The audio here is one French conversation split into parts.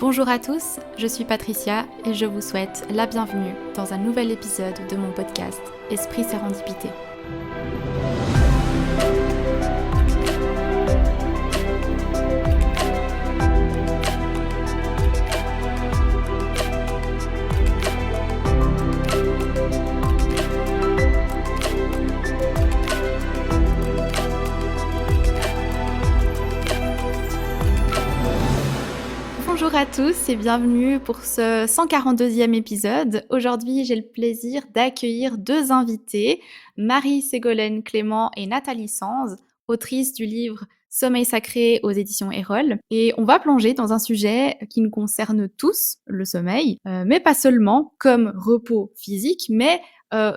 Bonjour à tous, je suis Patricia et je vous souhaite la bienvenue dans un nouvel épisode de mon podcast Esprit Sérendipité. Bonjour à tous et bienvenue pour ce 142e épisode. Aujourd'hui, j'ai le plaisir d'accueillir deux invités, Marie-Ségolène Clément et Nathalie Sanz, autrices du livre Sommeil sacré aux éditions Erol. Et on va plonger dans un sujet qui nous concerne tous, le sommeil, mais pas seulement comme repos physique, mais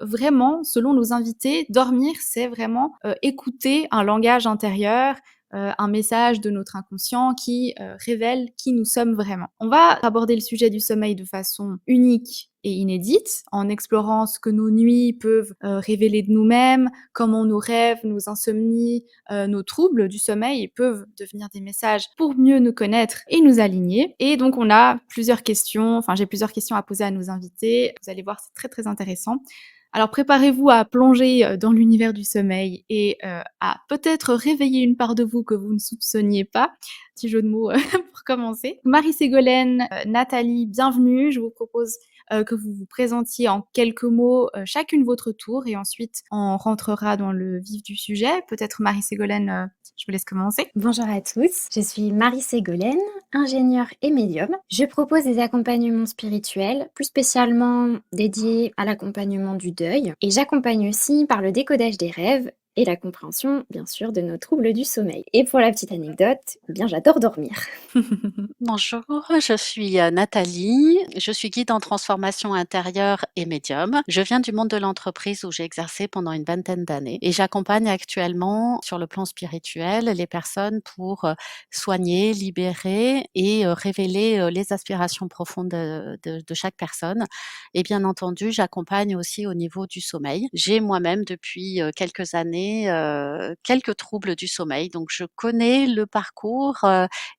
vraiment, selon nos invités, dormir, c'est vraiment écouter un langage intérieur, un message de notre inconscient qui révèle qui nous sommes vraiment. On va aborder le sujet du sommeil de façon unique et inédite, en explorant ce que nos nuits peuvent révéler de nous-mêmes, comment nos rêves, nos insomnies, nos troubles du sommeil peuvent devenir des messages pour mieux nous connaître et nous aligner. Et donc on a plusieurs questions, j'ai plusieurs questions à poser à nos invités. Vous allez voir, c'est très très intéressant. Alors préparez-vous à plonger dans l'univers du sommeil et à peut-être réveiller une part de vous que vous ne soupçonniez pas. Petit jeu de mots pour commencer. Marie-Ségolène, Nathalie, bienvenue. Je vous propose que vous vous présentiez en quelques mots chacune votre tour et ensuite on rentrera dans le vif du sujet. Peut-être Marie-Ségolène, je vous laisse commencer. Bonjour à tous, je suis Marie-Ségolène, ingénieure et médium. Je propose des accompagnements spirituels, plus spécialement dédiés à l'accompagnement du deuil. Et j'accompagne aussi par le décodage des rêves et la compréhension, bien sûr, de nos troubles du sommeil. Et pour la petite anecdote, j'adore dormir. Bonjour, je suis Nathalie, je suis guide en transformation intérieure et médium. Je viens du monde de l'entreprise où j'ai exercé pendant une vingtaine d'années et j'accompagne actuellement sur le plan spirituel les personnes pour soigner, libérer et révéler les aspirations profondes de chaque personne. Et bien entendu, j'accompagne aussi au niveau du sommeil. J'ai moi-même depuis quelques années quelques troubles du sommeil, donc je connais le parcours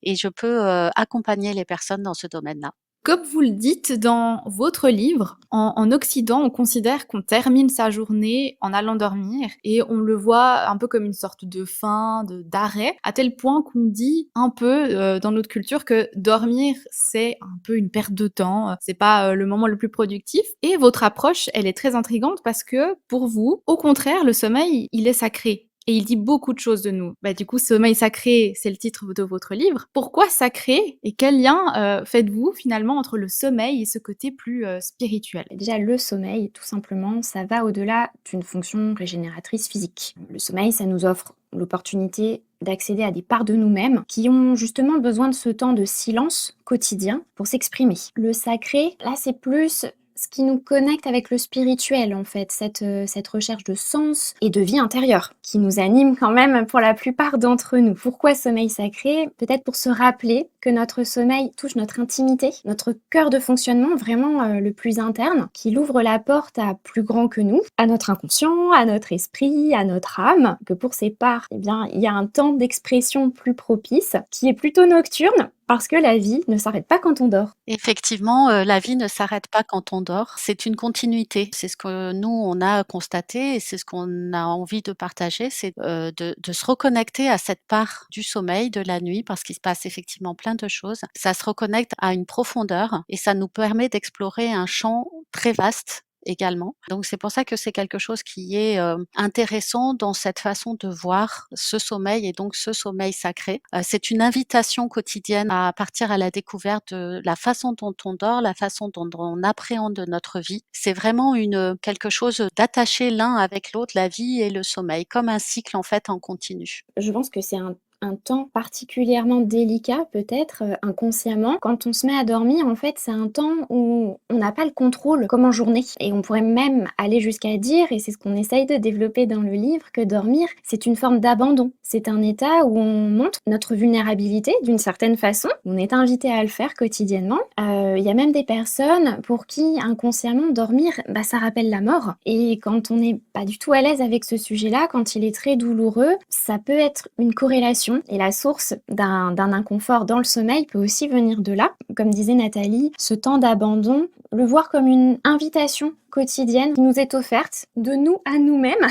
et je peux accompagner les personnes dans ce domaine-là. Comme vous le dites dans votre livre, en Occident, on considère qu'on termine sa journée en allant dormir et on le voit un peu comme une sorte de fin, d'arrêt, à tel point qu'on dit un peu dans notre culture que dormir, c'est un peu une perte de temps, c'est pas le moment le plus productif. Et votre approche, elle est très intrigante parce que pour vous, au contraire, le sommeil, il est sacré. Et il dit beaucoup de choses de nous. Du coup, Sommeil sacré, c'est le titre de votre livre. Pourquoi sacré et quel lien faites-vous finalement entre le sommeil et ce côté plus spirituel? Déjà, le sommeil, tout simplement, ça va au-delà d'une fonction régénératrice physique. Le sommeil, ça nous offre l'opportunité d'accéder à des parts de nous-mêmes qui ont justement besoin de ce temps de silence quotidien pour s'exprimer. Le sacré, là, c'est plus ce qui nous connecte avec le spirituel, en fait, cette recherche de sens et de vie intérieure qui nous anime quand même pour la plupart d'entre nous. Pourquoi sommeil sacré? Peut-être pour se rappeler que notre sommeil touche notre intimité, notre cœur de fonctionnement vraiment le plus interne, qu'il ouvre la porte à plus grand que nous, à notre inconscient, à notre esprit, à notre âme, que pour ces parts, il y a un temps d'expression plus propice qui est plutôt nocturne, parce que la vie ne s'arrête pas quand on dort. Effectivement, la vie ne s'arrête pas quand on dort, c'est une continuité. C'est ce que nous, on a constaté et c'est ce qu'on a envie de partager, c'est de se reconnecter à cette part du sommeil, de la nuit, parce qu'il se passe effectivement plein de choses. Ça se reconnecte à une profondeur et ça nous permet d'explorer un champ très vaste également. Donc c'est pour ça que c'est quelque chose qui est intéressant dans cette façon de voir ce sommeil et donc ce sommeil sacré. C'est une invitation quotidienne à partir à la découverte de la façon dont on dort, la façon dont on appréhende notre vie. C'est vraiment quelque chose d'attaché l'un avec l'autre, la vie et le sommeil, comme un cycle en fait en continu. Je pense que c'est un temps particulièrement délicat peut-être, inconsciemment. Quand on se met à dormir, en fait, c'est un temps où on n'a pas le contrôle comme en journée et on pourrait même aller jusqu'à dire, et c'est ce qu'on essaye de développer dans le livre, que dormir, c'est une forme d'abandon. C'est un état où on montre notre vulnérabilité d'une certaine façon. On est invité à le faire quotidiennement. Il y a même des personnes pour qui inconsciemment dormir, ça rappelle la mort. Et quand on n'est pas du tout à l'aise avec ce sujet-là, quand il est très douloureux, ça peut être une corrélation frustration et la source d'un inconfort dans le sommeil peut aussi venir de là. Comme disait Nathalie, ce temps d'abandon, le voir comme une invitation quotidienne qui nous est offerte de nous à nous-mêmes.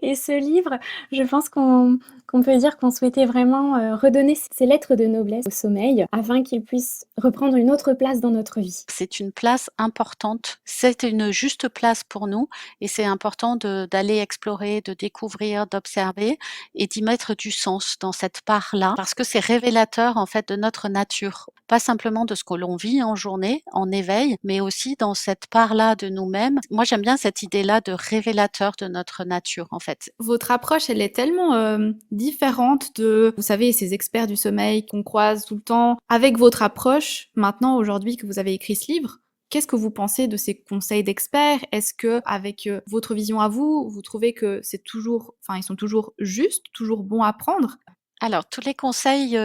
Et ce livre, je pense qu'on peut dire qu'on souhaitait vraiment redonner ces lettres de noblesse au sommeil afin qu'il puisse reprendre une autre place dans notre vie. C'est une place importante, c'est une juste place pour nous et c'est important d'aller explorer, de découvrir, d'observer et d'y mettre du sens dans cette part-là parce que c'est révélateur en fait de notre nature. Pas simplement de ce que l'on vit en journée, en éveil, mais aussi dans cette part-là de nous-mêmes. Moi, j'aime bien cette idée-là de révélateur de notre nature en fait. Votre approche, elle est tellement différente de, vous savez, ces experts du sommeil qu'on croise tout le temps. Avec votre approche, maintenant, aujourd'hui que vous avez écrit ce livre, qu'est-ce que vous pensez de ces conseils d'experts? Est-ce que, avec votre vision à vous, vous trouvez que c'est toujours, enfin, ils sont toujours justes, toujours bons à prendre? Alors, tous les conseils,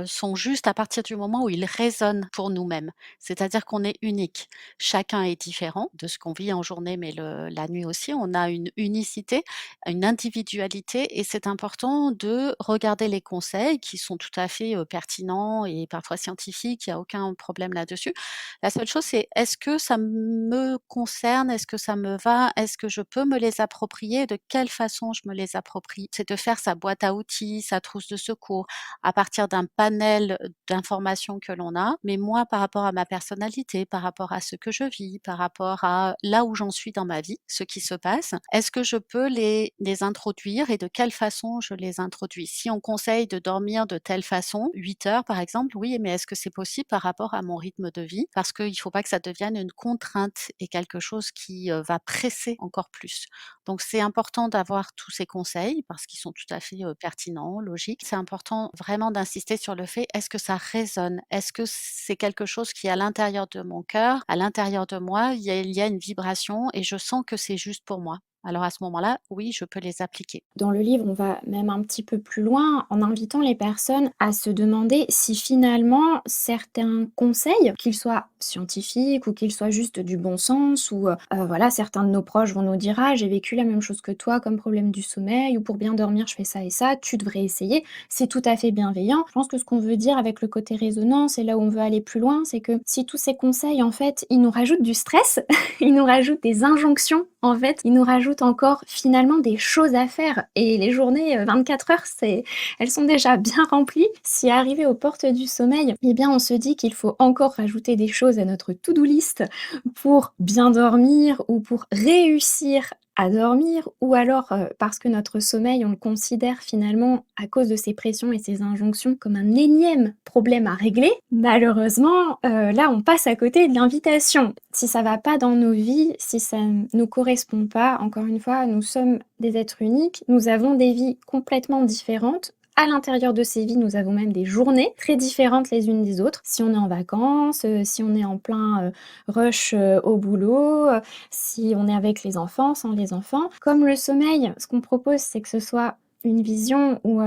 sont justes à partir du moment où ils résonnent pour nous-mêmes. C'est-à-dire qu'on est unique. Chacun est différent de ce qu'on vit en journée, mais la nuit aussi. On a une unicité, une individualité et c'est important de regarder les conseils qui sont tout à fait, pertinents et parfois scientifiques, il y a aucun problème là-dessus. La seule chose, c'est est-ce que ça me concerne? Est-ce que ça me va? Est-ce que je peux me les approprier? De quelle façon je me les approprie? C'est de faire sa boîte à outils, sa trousse de secours à partir d'un panel d'informations que l'on a. Mais moi, par rapport à ma personnalité, par rapport à ce que je vis, par rapport à là où j'en suis dans ma vie, ce qui se passe, est-ce que je peux les introduire et de quelle façon je les introduis? Si on conseille de dormir de telle façon, 8 heures par exemple, oui, mais est-ce que c'est possible par rapport à mon rythme de vie? Parce qu'il ne faut pas que ça devienne une contrainte et quelque chose qui va presser encore plus. Donc c'est important d'avoir tous ces conseils parce qu'ils sont tout à fait, pertinents, logiques. C'est important vraiment d'insister sur le fait, est-ce que ça résonne? Est-ce que c'est quelque chose qui est à l'intérieur de mon cœur, à l'intérieur de moi, il y a une vibration et je sens que c'est juste pour moi? Alors à ce moment-là, oui, je peux les appliquer. Dans le livre, on va même un petit peu plus loin en invitant les personnes à se demander si finalement certains conseils, qu'ils soient scientifiques ou qu'ils soient juste du bon sens ou voilà, certains de nos proches vont nous dire: «Ah, j'ai vécu la même chose que toi comme problème du sommeil» ou «Pour bien dormir, je fais ça et ça, tu devrais essayer». C'est tout à fait bienveillant. Je pense que ce qu'on veut dire avec le côté résonance et là où on veut aller plus loin, c'est que si tous ces conseils, en fait, ils nous rajoutent du stress, ils nous rajoutent des injonctions, en fait, ils nous rajoutent encore finalement des choses à faire et les journées, 24 heures, elles sont déjà bien remplies. Si arrivé aux portes du sommeil, eh bien, on se dit qu'il faut encore rajouter des choses à notre to-do list pour bien dormir ou pour réussir à dormir ou alors, parce que notre sommeil, on le considère finalement à cause de ces pressions et ces injonctions comme un énième problème à régler. Malheureusement, là, on passe à côté de l'invitation. Si ça va pas dans nos vies, si ça nous correspond pas, encore une fois, nous sommes des êtres uniques, nous avons des vies complètement différentes. À l'intérieur de ces vies, nous avons même des journées très différentes les unes des autres. Si on est en vacances, si on est en plein, rush, au boulot, si on est avec les enfants, sans les enfants. Comme le sommeil, ce qu'on propose, c'est que ce soit une vision où,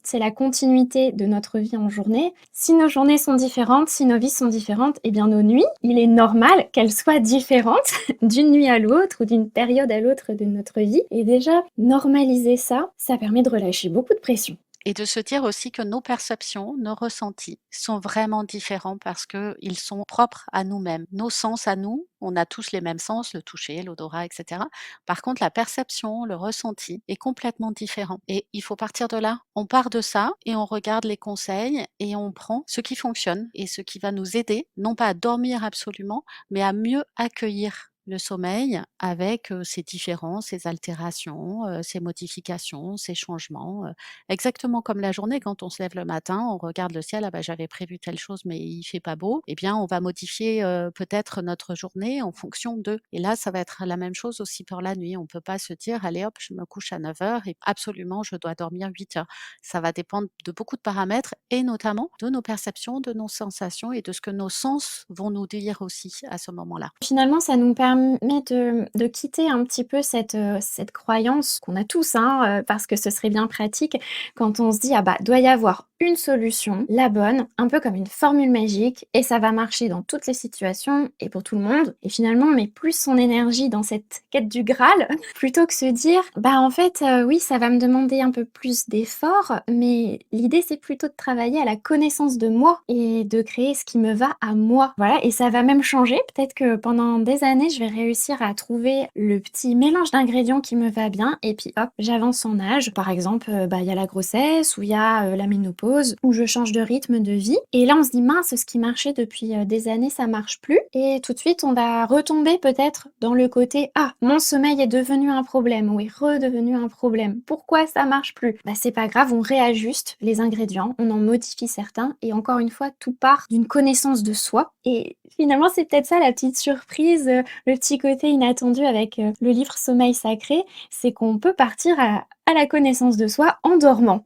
c'est la continuité de notre vie en journée. Si nos journées sont différentes, si nos vies sont différentes, eh bien nos nuits, il est normal qu'elles soient différentes d'une nuit à l'autre ou d'une période à l'autre de notre vie et déjà normaliser ça, ça permet de relâcher beaucoup de pression. Et de se dire aussi que nos perceptions, nos ressentis sont vraiment différents parce qu'ils sont propres à nous-mêmes. Nos sens à nous, on a tous les mêmes sens, le toucher, l'odorat, etc. Par contre, la perception, le ressenti est complètement différent. Et il faut partir de là. On part de ça et on regarde les conseils et on prend ce qui fonctionne et ce qui va nous aider, non pas à dormir absolument, mais à mieux accueillir le sommeil avec ses différences, ses altérations, ses modifications, ses changements. Exactement comme la journée, quand on se lève le matin, on regarde le ciel, ah bah, j'avais prévu telle chose, mais il fait pas beau. Eh bien, on va modifier peut-être notre journée en fonction d'eux. Et là, ça va être la même chose aussi pour la nuit. On peut pas se dire, allez hop, je me couche à 9 heures et absolument, je dois dormir 8 heures. Ça va dépendre de beaucoup de paramètres et notamment de nos perceptions, de nos sensations et de ce que nos sens vont nous dire aussi à ce moment-là. Finalement, ça nous permet de quitter un petit peu cette croyance qu'on a tous, hein, parce que ce serait bien pratique quand on se dit: «Ah bah, doit y avoir une solution, la bonne, un peu comme une formule magique, et ça va marcher dans toutes les situations et pour tout le monde. Et finalement, on met plus son énergie dans cette quête du Graal plutôt que se dire, bah en fait, oui, ça va me demander un peu plus d'efforts, mais l'idée c'est plutôt de travailler à la connaissance de moi et de créer ce qui me va à moi. Voilà, et ça va même changer. Peut-être que pendant des années, je vais réussir à trouver le petit mélange d'ingrédients qui me va bien, et puis hop, j'avance en âge. Par exemple, il y a la grossesse, ou il y a la ménopause, où je change de rythme de vie. Et là, on se dit, mince, ce qui marchait depuis des années, ça marche plus. Et tout de suite, on va retomber peut-être dans le côté, ah, mon sommeil est devenu un problème, ou est redevenu un problème. Pourquoi ça marche plus? Bah, c'est pas grave, on réajuste les ingrédients, on en modifie certains, et encore une fois, tout part d'une connaissance de soi. Et finalement, c'est peut-être ça la petite surprise, le petit côté inattendu avec le livre Sommeil sacré, c'est qu'on peut partir à la connaissance de soi en dormant.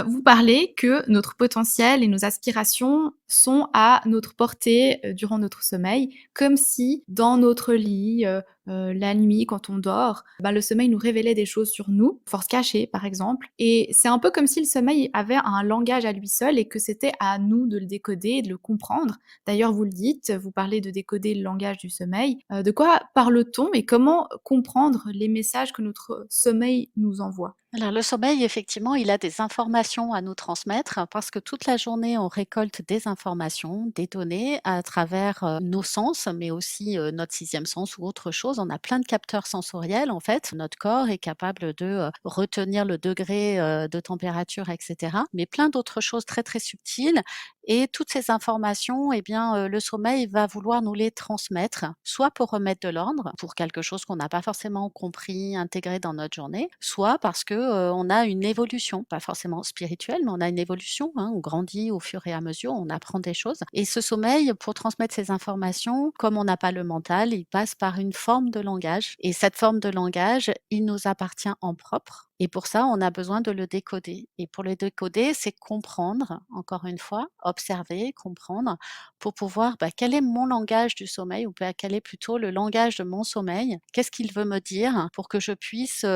Vous parlez que notre potentiel et nos aspirations sont à notre portée, durant notre sommeil, comme si dans notre lit, la nuit quand on dort, bah, le sommeil nous révélait des choses sur nous, forces cachées par exemple, et c'est un peu comme si le sommeil avait un langage à lui seul et que c'était à nous de le décoder et de le comprendre. D'ailleurs vous le dites, vous parlez de décoder le langage du sommeil. De quoi parle-t-on et comment comprendre les messages que notre sommeil nous envoie? Alors le sommeil, effectivement, il a des informations à nous transmettre parce que toute la journée, on récolte des informations, des données à travers nos sens, mais aussi notre sixième sens ou autre chose. On a plein de capteurs sensoriels, en fait. Notre corps est capable de retenir le degré de température, etc. Mais plein d'autres choses très, très subtiles. Et toutes ces informations, eh bien, le sommeil va vouloir nous les transmettre, soit pour remettre de l'ordre, pour quelque chose qu'on n'a pas forcément compris, intégré dans notre journée, soit parce que, on a une évolution, pas forcément spirituelle, mais on a une évolution, hein. On grandit au fur et à mesure, on apprend des choses et ce sommeil, pour transmettre ces informations, comme on n'a pas le mental, il passe par une forme de langage et cette forme de langage, il nous appartient en propre et pour ça, on a besoin de le décoder et pour le décoder, c'est comprendre, encore une fois, observer, comprendre pour pouvoir, bah, quel est mon langage du sommeil ou bah, quel est plutôt le langage de mon sommeil? Qu'est-ce qu'il veut me dire pour que je puisse,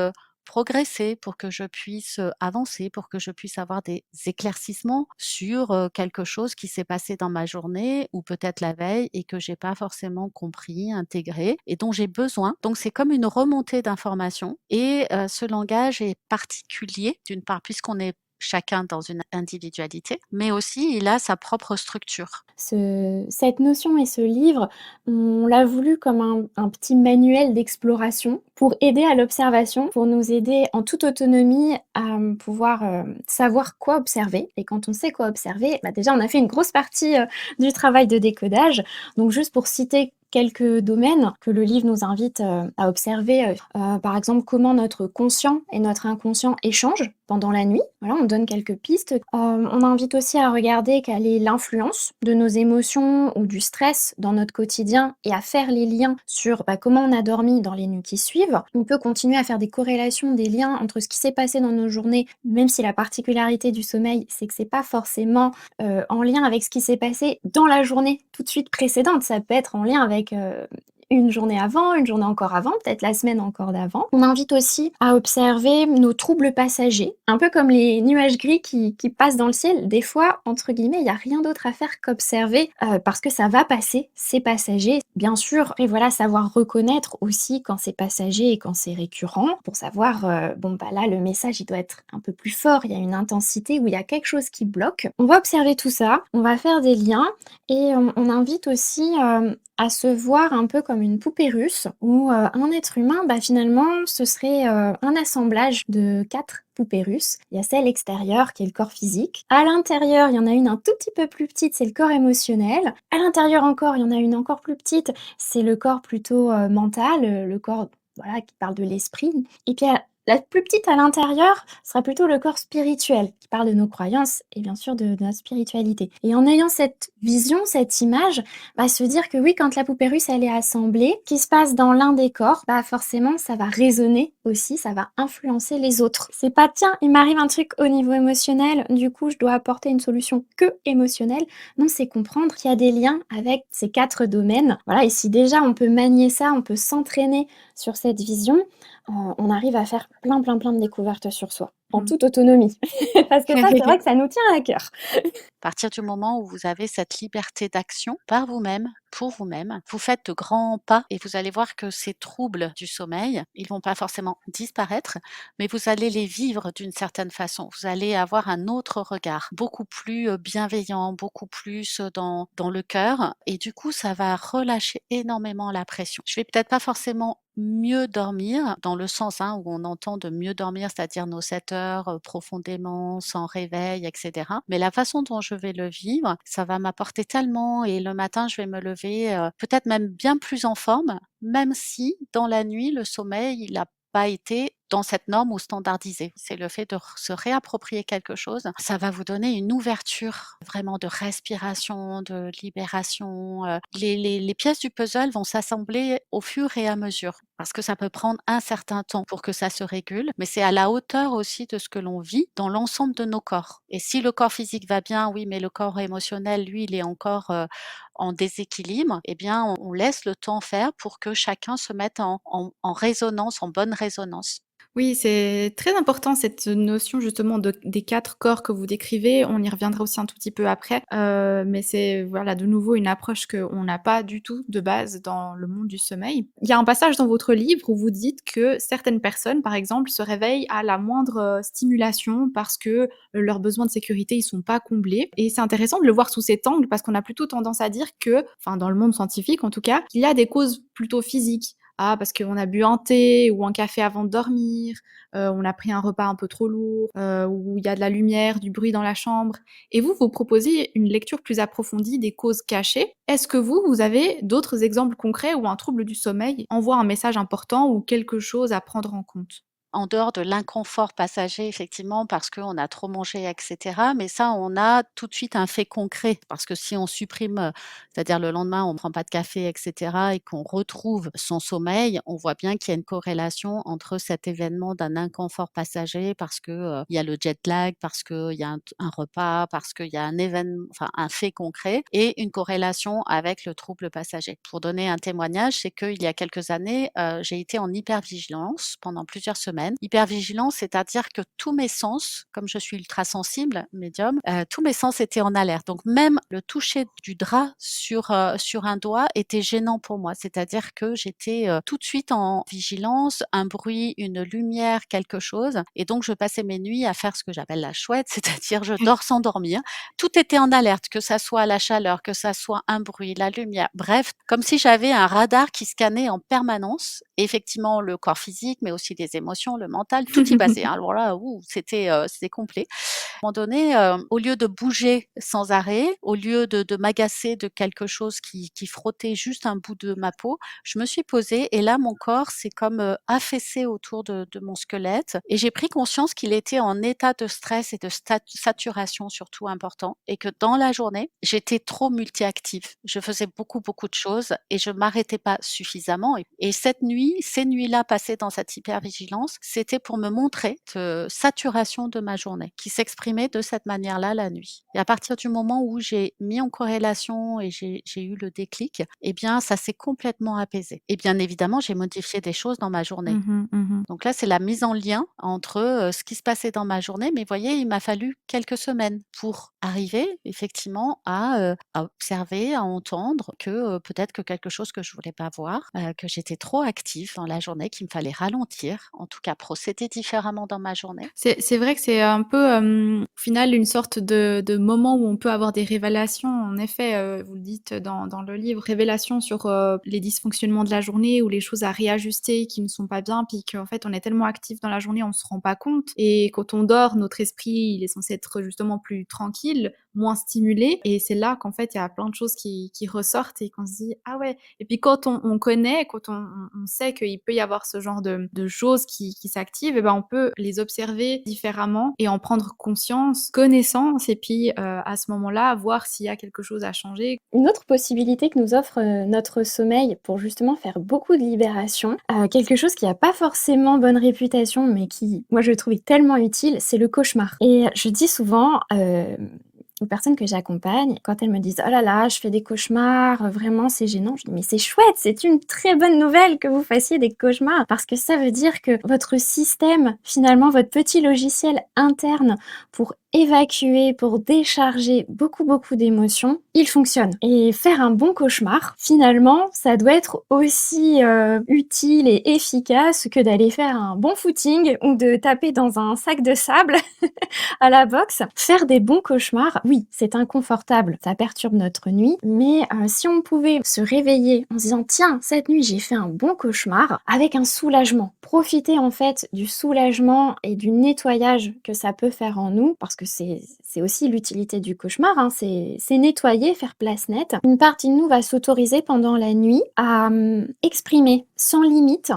progresser, pour que je puisse, avancer, pour que je puisse avoir des éclaircissements sur, quelque chose qui s'est passé dans ma journée ou peut-être la veille et que j'ai pas forcément compris, intégré et dont j'ai besoin. Donc c'est comme une remontée d'informations et ce langage est particulier, d'une part puisqu'on est chacun dans une individualité, mais aussi il a sa propre structure. Cette notion et ce livre, on l'a voulu comme un petit manuel d'exploration pour aider à l'observation, pour nous aider en toute autonomie à pouvoir savoir quoi observer. Et quand on sait quoi observer, bah déjà on a fait une grosse partie du travail de décodage. Donc juste pour citer quelques domaines que le livre nous invite à observer, par exemple comment notre conscient et notre inconscient échangent pendant la nuit. Voilà, on donne quelques pistes. On invite aussi à regarder quelle est l'influence de nos émotions ou du stress dans notre quotidien et à faire les liens sur comment on a dormi dans les nuits qui suivent. On peut continuer à faire des corrélations, des liens entre ce qui s'est passé dans nos journées, même si la particularité du sommeil, c'est que c'est pas forcément en lien avec ce qui s'est passé dans la journée tout de suite précédente. Ça peut être en lien avec une journée avant, une journée encore avant, peut-être la semaine encore d'avant. On invite aussi à observer nos troubles passagers, un peu comme les nuages gris qui passent dans le ciel. Des fois, entre guillemets, il n'y a rien d'autre à faire qu'observer parce que ça va passer, c'est passager. Bien sûr, et voilà, savoir reconnaître aussi quand c'est passager et quand c'est récurrent pour savoir, là, le message, il doit être un peu plus fort, il y a une intensité où il y a quelque chose qui bloque. On va observer tout ça, on va faire des liens et on invite aussi à se voir un peu comme une poupée russe où un être humain, finalement, ce serait un assemblage de 4 poupées russes. Il y a celle extérieure qui est le corps physique. À l'intérieur, il y en a une un tout petit peu plus petite, c'est le corps émotionnel. À l'intérieur encore, il y en a une encore plus petite, c'est le corps plutôt mental, le corps voilà, qui parle de l'esprit. Et puis la plus petite à l'intérieur sera plutôt le corps spirituel, qui parle de nos croyances et bien sûr de notre spiritualité. Et en ayant cette vision, cette image, se dire que oui, quand la poupée russe elle est assemblée, ce qui se passe dans l'un des corps, forcément ça va résonner aussi, ça va influencer les autres. C'est pas tiens, il m'arrive un truc au niveau émotionnel, du coup je dois apporter une solution que émotionnelle. Non, c'est comprendre qu'il y a des liens avec ces 4 domaines. Voilà, et si déjà on peut manier ça, on peut s'entraîner sur cette vision, on arrive à faire plein de découvertes sur soi. en Mmh. toute autonomie. Parce que ça, c'est vrai que ça nous tient à cœur. À partir du moment où vous avez cette liberté d'action par vous-même, pour vous-même, vous faites de grands pas et vous allez voir que ces troubles du sommeil, ils vont pas forcément disparaître, mais vous allez les vivre d'une certaine façon. Vous allez avoir un autre regard, beaucoup plus, bienveillant, beaucoup plus, dans le cœur et du coup, ça va relâcher énormément la pression. Je vais peut-être pas forcément mieux dormir dans le sens, hein, où on entend de mieux dormir, c'est-à-dire nos 7 heures, profondément, sans réveil et cetera. Mais la façon dont je vais le vivre, ça va m'apporter tellement et le matin, je vais me lever, peut-être même bien plus en forme, même si dans la nuit, le sommeil, il a pas été dans cette norme ou standardisé. C'est le fait de se réapproprier quelque chose, ça va vous donner une ouverture vraiment de respiration, de libération. Les pièces du puzzle vont s'assembler au fur et à mesure parce que ça peut prendre un certain temps pour que ça se régule, mais c'est à la hauteur aussi de ce que l'on vit dans l'ensemble de nos corps. Et si le corps physique va bien, oui, mais le corps émotionnel, lui, il est encore en déséquilibre, eh bien, on laisse le temps faire pour que chacun se mette en résonance, en bonne résonance. Oui, c'est très important cette notion justement des 4 corps que vous décrivez. On y reviendra aussi un tout petit peu après, mais c'est voilà, de nouveau une approche qu'on n'a pas du tout de base dans le monde du sommeil. Il y a un passage dans votre livre où vous dites que certaines personnes, par exemple, se réveillent à la moindre, stimulation parce que, leurs besoins de sécurité, ils sont pas comblés et c'est intéressant de le voir sous cet angle parce qu'on a plutôt tendance à dire que, enfin dans le monde scientifique en tout cas, qu'il y a des causes plutôt physiques. Ah, parce qu'on a bu un thé ou un café avant de dormir, on a pris un repas un peu trop lourd, ou il y a de la lumière, du bruit dans la chambre et vous, vous proposez une lecture plus approfondie des causes cachées. Est-ce que vous avez d'autres exemples concrets où un trouble du sommeil envoie un message important ou quelque chose à prendre en compte? En dehors de l'inconfort passager effectivement parce qu'on a trop mangé et cetera, mais ça on a tout de suite un fait concret parce que si on supprime, c'est-à-dire le lendemain on ne prend pas de café et cetera et qu'on retrouve son sommeil, on voit bien qu'il y a une corrélation entre cet événement d'un inconfort passager parce que, il y a le jet lag, parce qu'il y a un repas, parce qu'il y a un enfin un fait concret et une corrélation avec le trouble passager. Pour donner un témoignage, c'est qu'il y a quelques années, j'ai été en hypervigilance pendant plusieurs semaines. Hypervigilance, c'est-à-dire que tous mes sens, comme je suis ultra sensible, médium, tous mes sens étaient en alerte. Donc même le toucher du drap sur un doigt était gênant pour moi. C'est-à-dire que j'étais, tout de suite en vigilance, un bruit, une lumière, quelque chose et donc je passais mes nuits à faire ce que j'appelle la chouette, c'est-à-dire je dors sans dormir. Tout était en alerte, que ça soit la chaleur, que ça soit un bruit, la lumière, bref, comme si j'avais un radar qui scannait en permanence. Et effectivement, le corps physique, mais aussi les émotions, le mental, tout y passait, hein. Alors là, c'était complet. À un moment donné, au lieu de bouger sans arrêt, au lieu de m'agacer de quelque chose qui frottait juste un bout de ma peau, je me suis posée et là, mon corps s'est comme, affaissé autour de mon squelette et j'ai pris conscience qu'il était en état de stress et de saturation surtout important et que dans la journée, j'étais trop multiactive. Je faisais beaucoup, beaucoup de choses et je m'arrêtais pas suffisamment et cette nuit, ces nuits-là passées dans cette hypervigilance, c'était pour me montrer cette saturation de ma journée qui s'exprimait de cette manière-là la nuit. Et à partir du moment où j'ai mis en corrélation et j'ai eu le déclic, eh bien, ça s'est complètement apaisé. Et bien évidemment, j'ai modifié des choses dans ma journée. Mmh mh. Donc là, c'est la mise en lien entre, ce qui se passait dans ma journée, mais voyez, il m'a fallu quelques semaines pour arriver effectivement à observer, à entendre que, peut-être que quelque chose que je voulais pas voir, que j'étais trop active dans la journée, qu'il me fallait ralentir, en tout cas procéder différemment dans ma journée. C'est vrai que c'est un peu, au final, une sorte de moment où on peut avoir des révélations. En effet, vous le dites dans le livre, révélations sur, les dysfonctionnements de la journée ou les choses à réajuster qui ne sont pas bien, puis qu'en fait, on est tellement actif dans la journée, on se rend pas compte et quand on dort, notre esprit, il est censé être justement plus tranquille, moins stimulé et c'est là qu'en fait, il y a plein de choses qui ressortent et qu'on se dit: «Ah ouais» et puis quand on connaît, quand on sait qu'il peut y avoir ce genre de choses qui s'activent et ben, on peut les observer différemment et en prendre conscience, connaissance et puis, à ce moment-là, voir s'il y a quelque chose à changer. Une autre possibilité que nous offre, notre sommeil pour justement faire beaucoup de libération, quelque chose qui a pas forcément bonne réputation, mais qui, moi, je trouve est tellement utile, c'est le cauchemar et je dis souvent, aux personnes que j'accompagne, quand elles me disent: «Oh là là, je fais des cauchemars, vraiment c'est gênant», je dis: «Mais c'est chouette, c'est une très bonne nouvelle que vous fassiez des cauchemars parce que ça veut dire que votre système, finalement votre petit logiciel interne pour évacuer, pour décharger beaucoup, beaucoup d'émotions, il fonctionne». Et faire un bon cauchemar, finalement, ça doit être aussi, utile et efficace que d'aller faire un bon footing ou de taper dans un sac de sable à la boxe. Faire des bons cauchemars, oui, c'est inconfortable, ça perturbe notre nuit, mais si on pouvait se réveiller en se disant: «Tiens, cette nuit, j'ai fait un bon cauchemar», avec un soulagement. Profiter, en fait, du soulagement et du nettoyage que ça peut faire en nous, parce que c'est aussi l'utilité du cauchemar, hein, c'est nettoyer, faire place nette. Une partie de nous va s'autoriser pendant la nuit à, exprimer sans limite,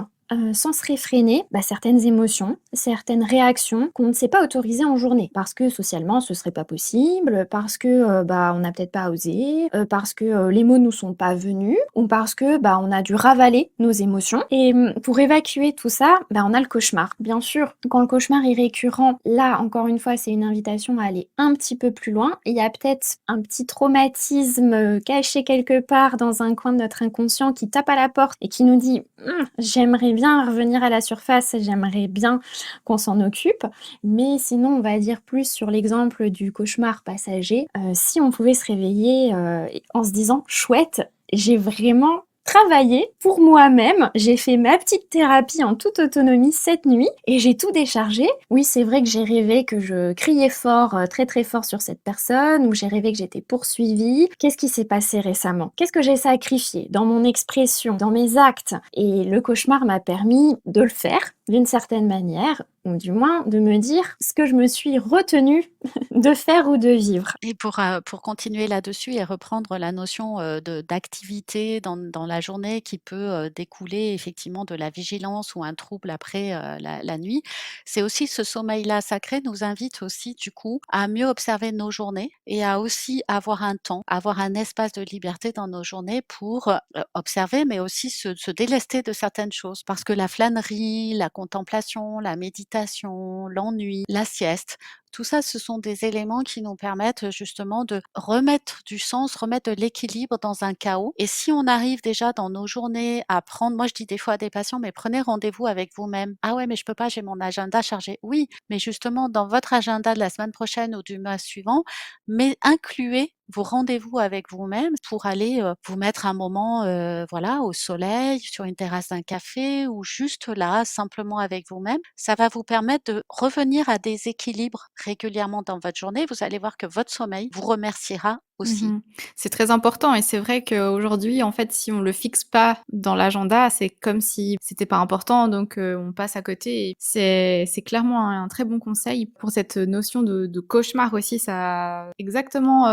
sans se réfréner, certaines émotions, certaines réactions qu'on ne s'est pas autorisées en journée. Parce que socialement, ce serait pas possible, parce que, on n'a peut-être pas osé, parce que, les mots nous sont pas venus ou parce que, on a dû ravaler nos émotions et pour évacuer tout ça, on a le cauchemar. Bien sûr, quand le cauchemar est récurrent, là, encore une fois, c'est une invitation à aller un petit peu plus loin. Il y a peut-être un petit traumatisme, caché quelque part dans un coin de notre inconscient qui tape à la porte et qui nous dit: J'aimerais bien revenir à la surface, j'aimerais bien qu'on s'en occupe». Mais sinon, on va dire plus sur l'exemple du cauchemar passager, si on pouvait se réveiller, en se disant: «Chouette, j'ai vraiment travaillé pour moi-même, j'ai fait ma petite thérapie en toute autonomie cette nuit et j'ai tout déchargé». Oui, c'est vrai que j'ai rêvé que je criais fort, très, très fort sur cette personne, ou j'ai rêvé que j'étais poursuivie. Qu'est-ce qui s'est passé récemment? Qu'est-ce que j'ai sacrifié dans mon expression, dans mes actes? Et le cauchemar m'a permis de le faire d'une certaine manière, ou du moins de me dire ce que je me suis retenue de faire ou de vivre. Et pour continuer là-dessus et reprendre la notion, de d'activité dans la journée qui peut, découler effectivement de la vigilance ou un trouble après, la nuit. C'est aussi ce sommeil-là sacré nous invite aussi du coup à mieux observer nos journées et à aussi avoir un temps, avoir un espace de liberté dans nos journées pour, observer mais aussi se délester de certaines choses. Parce que la flânerie, la contemplation, la méditation, l'ennui, la sieste, tout ça, ce sont des éléments qui nous permettent justement de remettre du sens, remettre de l'équilibre dans un chaos. Et si on arrive déjà dans nos journées à prendre, moi je dis des fois à des patients, mais prenez rendez-vous avec vous-même. Ah ouais, mais je peux pas, j'ai mon agenda chargé. Oui, mais justement dans votre agenda de la semaine prochaine ou du mois suivant, mais incluez vos rendez-vous avec vous-même pour aller, vous mettre un moment, voilà, au soleil, sur une terrasse d'un café ou juste là, simplement avec vous-même. Ça va vous permettre de revenir à des équilibres régulièrement dans votre journée. Vous allez voir que votre sommeil vous remerciera aussi. Mmh. C'est très important et c'est vrai qu'aujourd'hui, en fait, si on le fixe pas dans l'agenda, c'est comme si c'était pas important donc on passe à côté et c'est clairement un très bon conseil pour cette notion de cauchemar aussi. Ça exactement,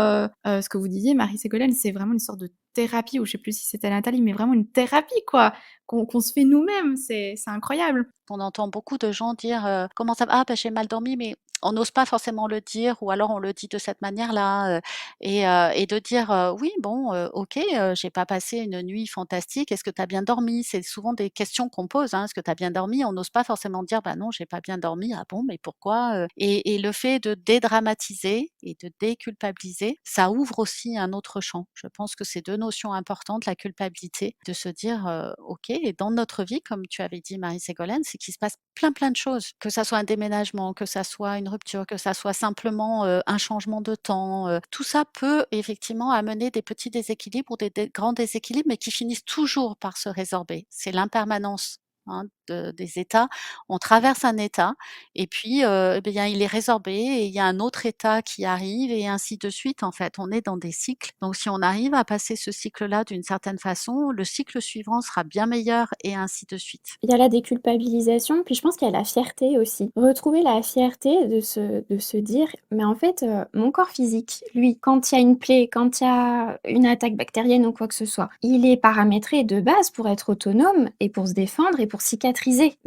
ce que vous disiez Marie-Ségolène, c'est vraiment une sorte de thérapie ou je sais plus si c'était Nathalie, mais vraiment une thérapie quoi, qu'on se fait nous-mêmes, c'est incroyable. On entend beaucoup de gens dire, «Comment ça va? Ah, bah, j'ai mal dormi», mais on n'ose pas forcément le dire ou alors on le dit de cette manière-là, et de dire, «Oui, bon, OK, j'ai pas passé une nuit fantastique. Est-ce que tu as bien dormi?» C'est souvent des questions qu'on pose, hein. «Est-ce que tu as bien dormi?» On n'ose pas forcément dire: «Bah, non, j'ai pas bien dormi». «Ah bon, mais pourquoi?» Et le fait de dédramatiser et de déculpabiliser, ça ouvre aussi un autre champ. Je pense que c'est 2 notions importantes, la culpabilité, de se dire, «OK, et dans notre vie», comme tu avais dit Marie-Ségolène, c'est qu'il se passe plein, plein de choses, que ça soit un déménagement, que ça soit une rupture, que ça soit simplement, un changement de temps, tout ça peut effectivement amener des petits déséquilibres ou des grands déséquilibres, mais qui finissent toujours par se résorber. C'est l'impermanence, hein, des états. On traverse un état et puis, eh bien, il est résorbé et il y a un autre état qui arrive et ainsi de suite, en fait. On est dans des cycles. Donc si on arrive à passer ce cycle-là d'une certaine façon, le cycle suivant sera bien meilleur et ainsi de suite. Il y a la déculpabilisation, puis je pense qu'il y a la fierté aussi. Retrouver la fierté de se dire: «Mais en fait, mon corps physique, lui, quand il y a une plaie, quand il y a une attaque bactérienne ou quoi que ce soit, il est paramétré de base pour être autonome et pour se défendre et pour cicatriser».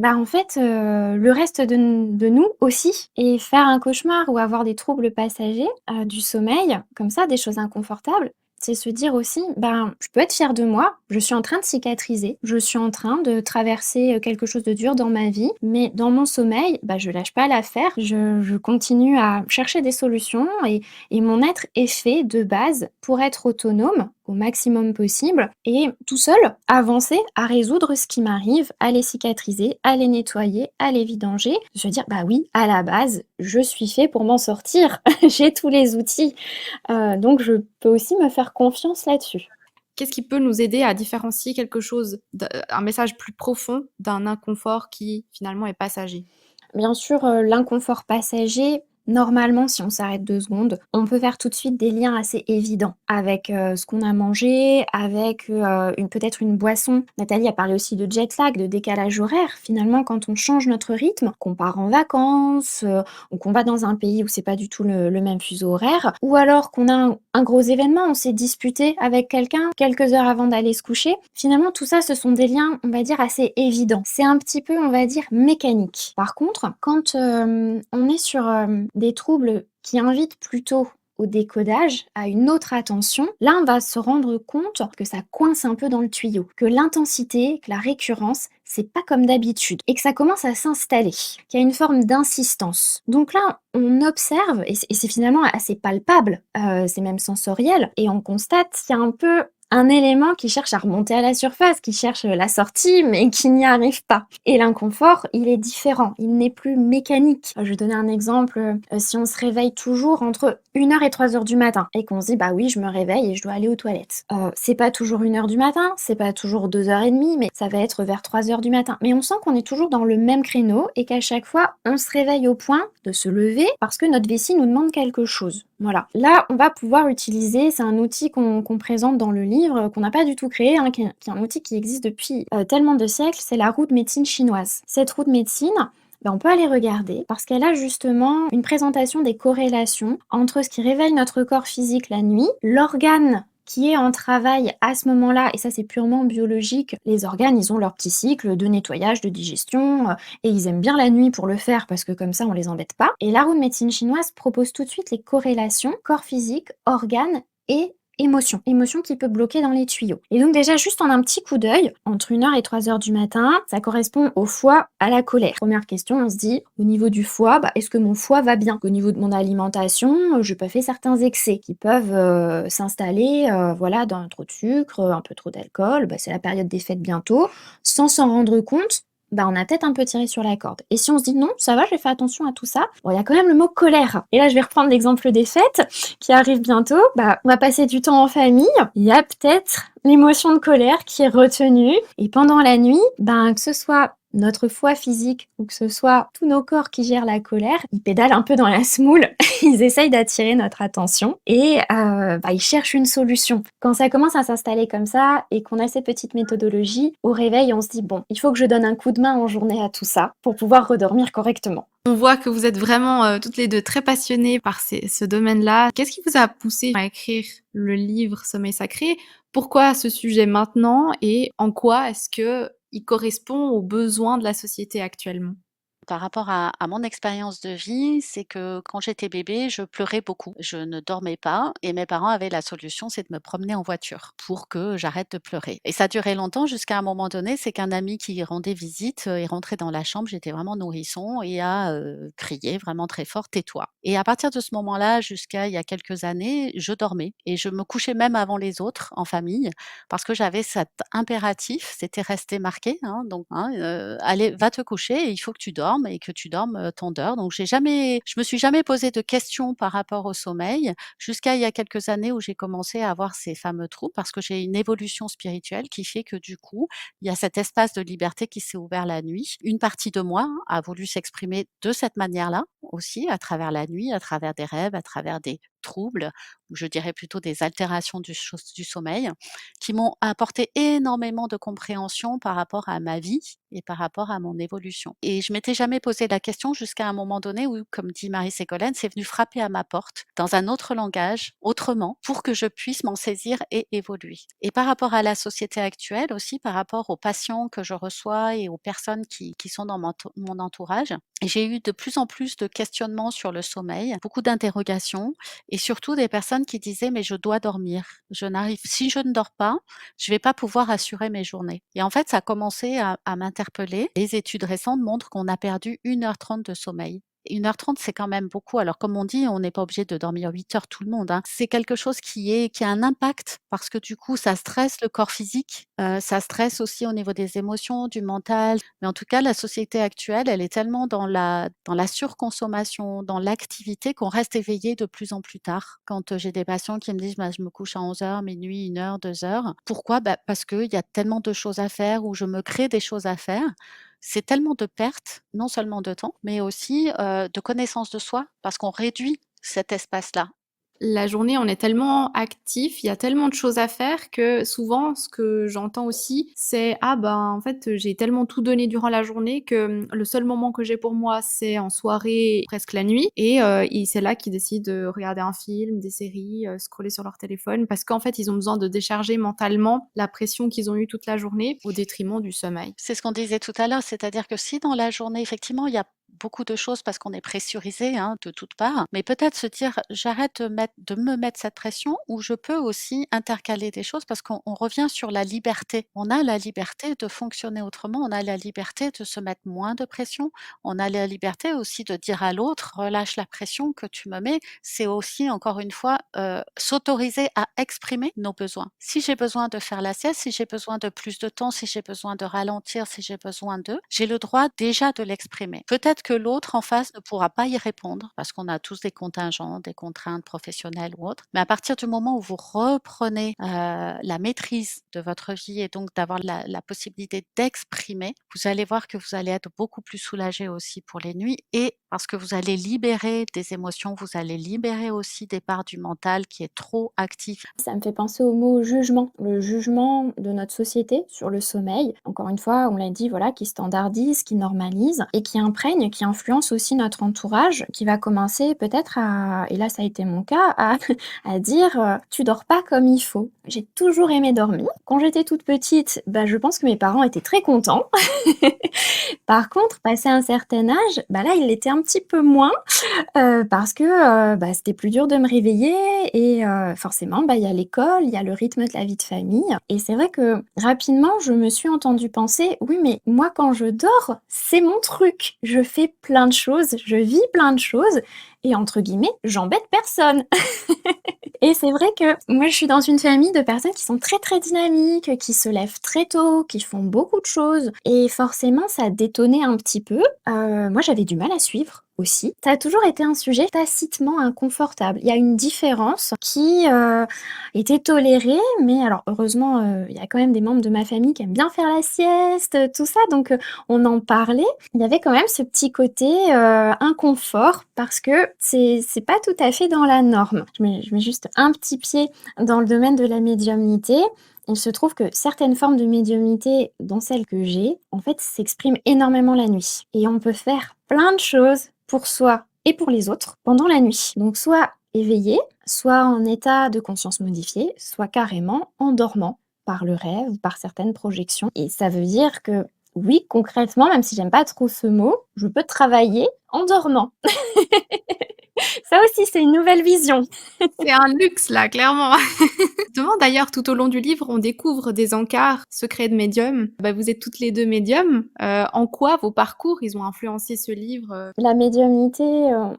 En fait, le reste de nous aussi, et faire un cauchemar ou avoir des troubles passagers, du sommeil, comme ça, des choses inconfortables, C'est se dire aussi, ben, je peux être fière de moi, je suis en train de cicatriser, je suis en train de traverser quelque chose de dur dans ma vie, mais dans mon sommeil, bah, je lâche pas l'affaire, je continue à chercher des solutions et mon être est fait de base pour être autonome au maximum possible et tout seul avancer à résoudre ce qui m'arrive, à les cicatriser, à les nettoyer, à les vidanger. Je veux dire, bah oui, à la base, je suis fait pour m'en sortir, j'ai tous les outils. Donc je peux aussi me faire confiance là-dessus. Qu'est-ce qui peut nous aider à différencier quelque chose, un message plus profond d'un inconfort qui finalement est passager? Bien sûr, l'inconfort passager, normalement, si on s'arrête 2 secondes, on peut faire tout de suite des liens assez évidents avec, ce qu'on a mangé, avec, une peut-être une boisson. Nathalie a parlé aussi de jet lag, de décalage horaire. Finalement, quand on change notre rythme, qu'on part en vacances, ou qu'on va dans un pays où c'est pas du tout le même fuseau horaire, ou alors qu'on a un gros événement, on s'est disputé avec quelqu'un quelques heures avant d'aller se coucher. Finalement, tout ça, ce sont des liens, on va dire, assez évidents. C'est un petit peu, on va dire, mécanique. Par contre, quand, on est sur, des troubles qui invitent plutôt au décodage, à une autre attention, là, on va se rendre compte que ça coince un peu dans le tuyau, que l'intensité, que la récurrence, c'est pas comme d'habitude et que ça commence à s'installer, qu'il y a une forme d'insistance. Donc là, on observe et c'est finalement assez palpable, c'est même sensoriel et on constate qu'il y a un peu un élément qui cherche à remonter à la surface, qui cherche la sortie, mais qui n'y arrive pas. Et l'inconfort, il est différent, il n'est plus mécanique. Je vais donner un exemple, si on se réveille toujours entre 1 heure et 3 heures du matin et qu'on se dit bah oui, je me réveille et je dois aller aux toilettes. C'est pas toujours 1 heure du matin, c'est pas toujours 2 heures et demie, mais ça va être vers 3 heures du matin. Mais on sent qu'on est toujours dans le même créneau et qu'à chaque fois, on se réveille au point de se lever parce que notre vessie nous demande quelque chose. Voilà. Là, on va pouvoir utiliser, c'est un outil qu'on présente dans le livre, qu'on n'a pas du tout créé, hein, qui est un outil qui existe depuis tellement de siècles, c'est la roue de médecine chinoise. Cette roue de médecine, ben, on peut aller regarder parce qu'elle a justement une présentation des corrélations entre ce qui réveille notre corps physique la nuit, l'organe qui est en travail à ce moment-là, et ça c'est purement biologique, les organes ils ont leur petit cycle de nettoyage, de digestion, et ils aiment bien la nuit pour le faire parce que comme ça on les embête pas. Et la roue de médecine chinoise propose tout de suite les corrélations corps physique, organes et émotion qui peut bloquer dans les tuyaux. Et donc déjà juste en un petit coup d'œil, entre 1 heure et 3 heures du matin, ça correspond au foie, à la colère. Première question, on se dit, au niveau du foie, bah, est-ce que mon foie va bien? Au niveau de mon alimentation, je peux faire certains excès qui peuvent s'installer, voilà, dans trop de sucre, un peu trop d'alcool, bah, c'est la période des fêtes bientôt, sans s'en rendre compte, bah, on a peut-être un peu tiré sur la corde. Et si on se dit non, ça va, je vais faire attention à tout ça, bon, il y a quand même le mot colère. Et là, je vais reprendre l'exemple des fêtes qui arrivent bientôt. Bah, on va passer du temps en famille. Il y a peut-être l'émotion de colère qui est retenue. Et pendant la nuit, ben, que ce soit notre foie physique ou que ce soit tous nos corps qui gèrent la colère, ils pédalent un peu dans la semoule, ils essayent d'attirer notre attention et bah, ils cherchent une solution. Quand ça commence à s'installer comme ça et qu'on a ces petites méthodologies, au réveil, on se dit bon, il faut que je donne un coup de main en journée à tout ça pour pouvoir redormir correctement. On voit que vous êtes vraiment, toutes les 2 très passionnées par ce domaine-là. Qu'est-ce qui vous a poussé à écrire le livre Sommeil sacré? Pourquoi ce sujet maintenant et en quoi est-ce qu'il correspond aux besoins de la société actuellement? Par rapport à mon expérience de vie, c'est que quand j'étais bébé, je pleurais beaucoup. Je ne dormais pas et mes parents avaient la solution, c'est de me promener en voiture pour que j'arrête de pleurer. Et ça a duré longtemps jusqu'à un moment donné, c'est qu'un ami qui rendait visite, est rentré dans la chambre, j'étais vraiment nourrisson et a, crié vraiment très fort: «Tais-toi». Et à partir de ce moment-là, jusqu'à il y a quelques années, je dormais et je me couchais même avant les autres en famille parce que j'avais cet impératif, c'était resté marqué, hein, donc hein, «Allez, va te coucher, il faut que tu dormes et que tu dormes, tant d'heures». Donc je me suis jamais posé de questions par rapport au sommeil, jusqu'à il y a quelques années où j'ai commencé à avoir ces fameux troubles parce que j'ai une évolution spirituelle qui fait que du coup, il y a cet espace de liberté qui s'est ouvert la nuit. Une partie de moi a voulu s'exprimer de cette manière-là aussi, à travers la nuit, à travers des rêves, à travers des troubles, ou je dirais plutôt des altérations du sommeil, qui m'ont apporté énormément de compréhension par rapport à ma vie et par rapport à mon évolution. Et je m'étais jamais posé la question jusqu'à un moment donné où, comme dit Marie Ségolène, c'est venu frapper à ma porte dans un autre langage, autrement, pour que je puisse m'en saisir et évoluer. Et par rapport à la société actuelle aussi, par rapport aux patients que je reçois et aux personnes qui sont dans mon entourage, j'ai eu de plus en plus de questionnements sur le sommeil, beaucoup d'interrogations et surtout des personnes qui disaient: «Mais je dois dormir. Si je ne dors pas, je vais pas pouvoir assurer mes journées», et en fait, ça a commencé à m'interpeller. Les études récentes montrent qu'on a perdu 1h30 de sommeil. 1h30, c'est quand même beaucoup. Alors comme on dit, on n'est pas obligé de dormir 8 heures tout le monde, hein. C'est quelque chose qui a un impact parce que du coup, ça stresse le corps physique, ça stresse aussi au niveau des émotions, du mental. Mais en tout cas, la société actuelle, elle est tellement dans la surconsommation, dans l'activité qu'on reste éveillé de plus en plus tard. Quand, j'ai des patients qui me disent: «Bah, je me couche à 11 heures, minuit, 1 heure, 2 heures». Pourquoi? Bah, parce qu'il y a tellement de choses à faire ou je me crée des choses à faire. C'est tellement de pertes, non seulement de temps, mais aussi, de connaissance de soi, parce qu'on réduit cet espace-là. La journée, on est tellement actif, il y a tellement de choses à faire que souvent, ce que j'entends aussi, c'est: «Ah ben, en fait, j'ai tellement tout donné durant la journée que, le seul moment que j'ai pour moi, c'est en soirée, presque la nuit» et c'est là qu'ils décident de regarder un film, des séries, scroller sur leur téléphone parce qu'en fait, ils ont besoin de décharger mentalement la pression qu'ils ont eue toute la journée au détriment du sommeil. C'est ce qu'on disait tout à l'heure, c'est-à-dire que si dans la journée, effectivement, il y a beaucoup de choses parce qu'on est pressurisé, hein, de toutes parts, mais peut-être se dire: «J'arrête de me mettre cette pression» ou je peux aussi intercaler des choses parce qu'on revient sur la liberté. On a la liberté de fonctionner autrement, on a la liberté de se mettre moins de pression, on a la liberté aussi de dire à l'autre: «Relâche la pression que tu me mets». C'est aussi encore une fois, s'autoriser à exprimer nos besoins. Si j'ai besoin de faire la sieste, si j'ai besoin de plus de temps, si j'ai besoin de ralentir, si j'ai besoin j'ai le droit déjà de l'exprimer. Peut-être que l'autre en face ne pourra pas y répondre parce qu'on a tous des contingents, des contraintes professionnelles ou autres. Mais à partir du moment où vous reprenez, la maîtrise de votre vie et donc d'avoir la possibilité d'exprimer, vous allez voir que vous allez être beaucoup plus soulagé aussi pour les nuits et parce que vous allez libérer des émotions, vous allez libérer aussi des parts du mental qui est trop actif. Ça me fait penser au mot jugement, le jugement de notre société sur le sommeil. Encore une fois, on l'a dit, voilà, qui standardise, qui normalise et qui imprègne, qui influence aussi notre entourage, qui va commencer peut-être à, et là ça a été mon cas, à, à dire tu dors pas comme il faut. J'ai toujours aimé dormir. Quand j'étais toute petite, bah, je pense que mes parents étaient très contents. Par contre, passé un certain âge, bah là, ils l'étaient un petit peu moins. Parce que, bah, c'était plus dur de me réveiller et forcément, bah, il y a l'école, il y a le rythme de la vie de famille et c'est vrai que rapidement, je me suis entendue penser: «Oui, mais moi, quand je dors, c'est mon truc. Je fais plein de choses, je vis plein de choses et entre guillemets, j'embête personne». Et c'est vrai que moi, je suis dans une famille de personnes qui sont très, très dynamiques, qui se lèvent très tôt, qui font beaucoup de choses et forcément, ça détonnait un petit peu. Moi, j'avais du mal à suivre aussi. Ça a toujours été un sujet tacitement inconfortable. Il y a une différence qui, était tolérée, mais alors heureusement, il y a quand même des membres de ma famille qui aiment bien faire la sieste, tout ça, donc on en parlait. Il y avait quand même ce petit côté, inconfort parce que c'est pas tout à fait dans la norme. Je mets juste un petit pied dans le domaine de la médiumnité. Il se trouve que certaines formes de médiumnité, dont celle que j'ai, en fait, s'expriment énormément la nuit et on peut faire plein de choses pour soi et pour les autres pendant la nuit. Donc soit éveillé, soit en état de conscience modifiée, soit carrément en dormant par le rêve ou par certaines projections. Et ça veut dire que oui, concrètement, même si j'aime pas trop ce mot, je peux travailler en dormant. Ça aussi, c'est une nouvelle vision. C'est un luxe là, clairement. Justement, d'ailleurs, tout au long du livre, on découvre des encarts secrets de médiums. Bah, vous êtes toutes les 2 médiums. En quoi vos parcours, ils ont influencé ce livre? La médiumnité,